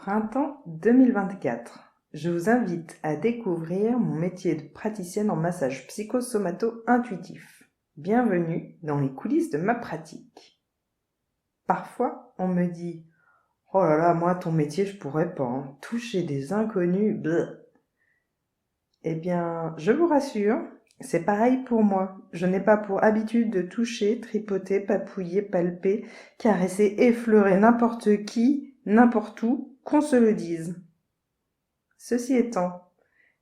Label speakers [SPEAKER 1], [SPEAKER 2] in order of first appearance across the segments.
[SPEAKER 1] Printemps 2024. Je vous invite à découvrir mon métier de praticienne en massage psychosomato-intuitif. Bienvenue dans les coulisses de ma pratique. Parfois, on me dit « Oh là là, moi, ton métier, je pourrais pas, hein. Toucher des inconnus, bleh. » Eh bien, je vous rassure, c'est pareil pour moi. Je n'ai pas pour habitude de toucher, tripoter, papouiller, palper, caresser, effleurer n'importe qui, n'importe où, qu'on se le dise. Ceci étant,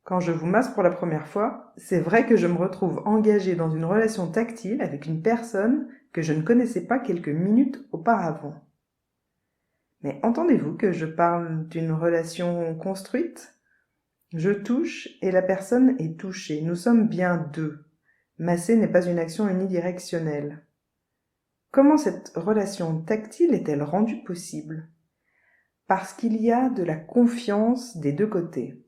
[SPEAKER 1] quand je vous masse pour la première fois, c'est vrai que je me retrouve engagée dans une relation tactile avec une personne que je ne connaissais pas quelques minutes auparavant. Mais entendez-vous que je parle d'une relation construite ? Je touche et la personne est touchée. Nous sommes bien deux. Masser n'est pas une action unidirectionnelle. Comment cette relation tactile est-elle rendue possible ? Parce qu'il y a de la confiance des deux côtés.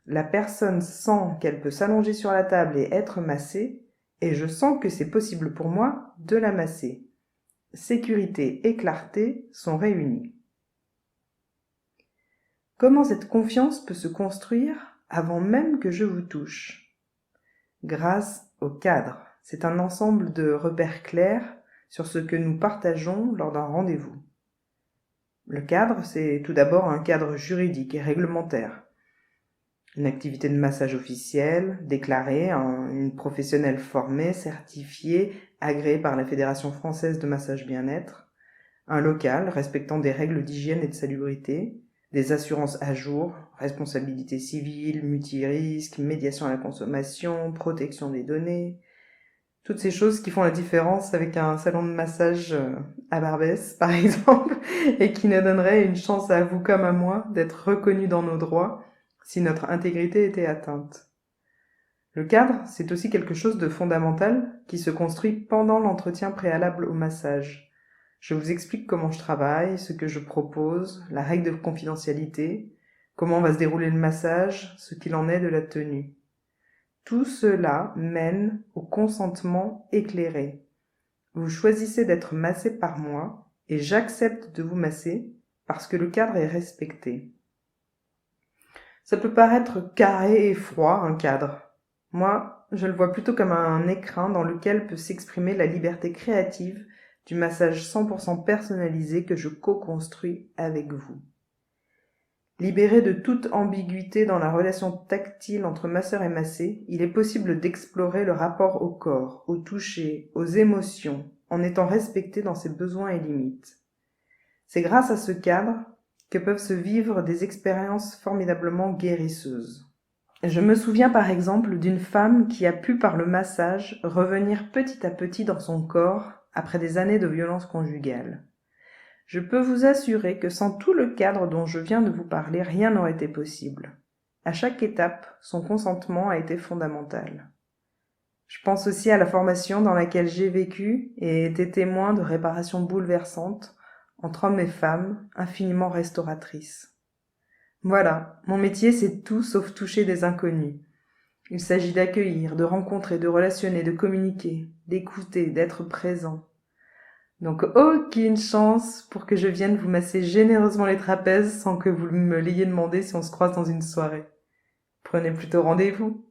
[SPEAKER 1] La personne sent qu'elle peut s'allonger sur la table et être massée, et je sens que c'est possible pour moi de la masser. Sécurité et clarté sont réunies. Comment cette confiance peut se construire avant même que je vous touche ? Grâce au cadre. C'est un ensemble de repères clairs sur ce que nous partageons lors d'un rendez-vous. Le cadre, c'est tout d'abord un cadre juridique et réglementaire. Une activité de massage officielle, déclarée, une professionnelle formée, certifiée, agréée par la Fédération française de massage bien-être, un local respectant des règles d'hygiène et de salubrité, des assurances à jour, responsabilité civile, multirisque, médiation à la consommation, protection des données, toutes ces choses qui font la différence avec un salon de massage à Barbès, par exemple, et qui ne donneraient une chance à vous comme à moi d'être reconnus dans nos droits si notre intégrité était atteinte. Le cadre, c'est aussi quelque chose de fondamental qui se construit pendant l'entretien préalable au massage. Je vous explique comment je travaille, ce que je propose, la règle de confidentialité, comment va se dérouler le massage, ce qu'il en est de la tenue. Tout cela mène au consentement éclairé. Vous choisissez d'être massé par moi et j'accepte de vous masser parce que le cadre est respecté. Ça peut paraître carré et froid, un cadre. Moi, je le vois plutôt comme un écrin dans lequel peut s'exprimer la liberté créative du massage 100% personnalisé que je co-construis avec vous. Libéré de toute ambiguïté dans la relation tactile entre masseur et massé, il est possible d'explorer le rapport au corps, au toucher, aux émotions, en étant respecté dans ses besoins et limites. C'est grâce à ce cadre que peuvent se vivre des expériences formidablement guérisseuses. Je me souviens par exemple d'une femme qui a pu par le massage revenir petit à petit dans son corps après des années de violence conjugale. Je peux vous assurer que sans tout le cadre dont je viens de vous parler, rien n'aurait été possible. À chaque étape, son consentement a été fondamental. Je pense aussi à la formation dans laquelle j'ai vécu et été témoin de réparations bouleversantes entre hommes et femmes, infiniment restauratrices. Voilà, mon métier c'est tout sauf toucher des inconnus. Il s'agit d'accueillir, de rencontrer, de relationner, de communiquer, d'écouter, d'être présent. Donc aucune chance pour que je vienne vous masser généreusement les trapèzes sans que vous me l'ayez demandé si on se croise dans une soirée. Prenez plutôt rendez-vous.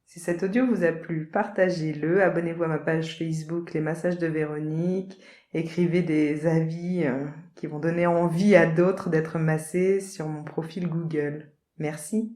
[SPEAKER 1] Si cet audio vous a plu, partagez-le, abonnez-vous à ma page Facebook Les Massages de Véronique, écrivez des avis qui vont donner envie à d'autres d'être massés sur mon profil Google. Merci.